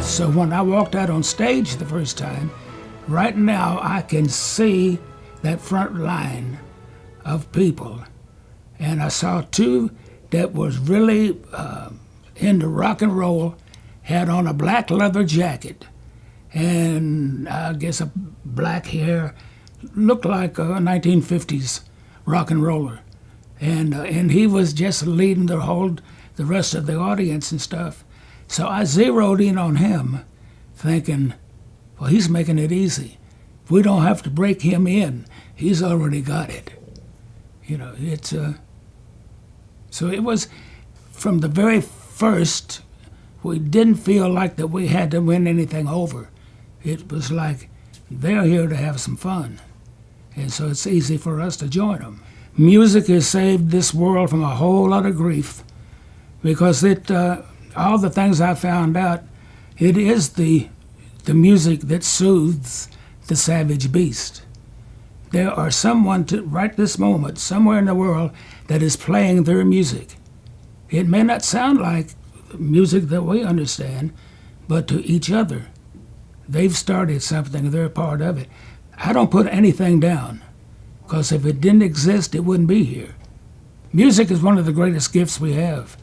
So when I walked out on stage the first time, right now I can see that front line of people. And I saw two that was really into rock and roll, had on a black leather jacket, and I guess a black hair, looked like a 1950s rock and roller. And he was just leading the rest of the audience and stuff. So I zeroed in on him, thinking, well, he's making it easy. We don't have to break him in. He's already got it. You know, so it was from the very first, we didn't feel like that we had to win anything over. It was like, they're here to have some fun. And so it's easy for us to join them. Music has saved this world from a whole lot of grief because all the things I found out, it is the music that soothes the savage beast. There are someone right this moment, somewhere in the world, that is playing their music. It may not sound like music that we understand, but to each other. They've started something, they're a part of it. I don't put anything down, because if it didn't exist, it wouldn't be here. Music is one of the greatest gifts we have.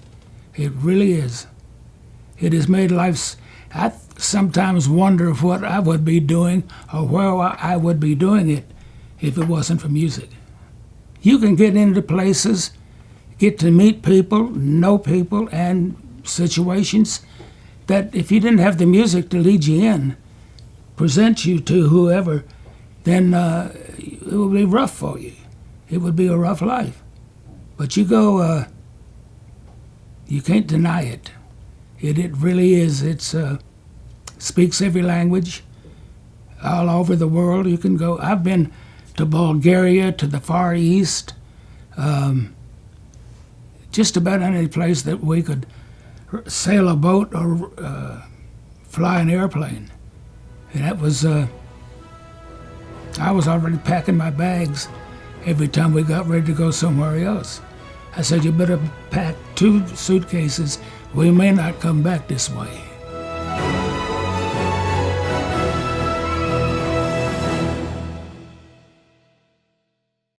It really is. It has made life. I sometimes wonder what I would be doing or where I would be doing it if it wasn't for music. You can get into places, get to meet people, know people, and situations that if you didn't have the music to lead you in, present you to whoever, then it would be rough for you. It would be a rough life. But you go, you can't deny it. It really is. It speaks every language all over the world. You can go. I've been to Bulgaria, to the Far East, just about any place that we could sail a boat or fly an airplane. And that was, I was already packing my bags every time we got ready to go somewhere else. I said, you better pack 2 suitcases. We may not come back this way.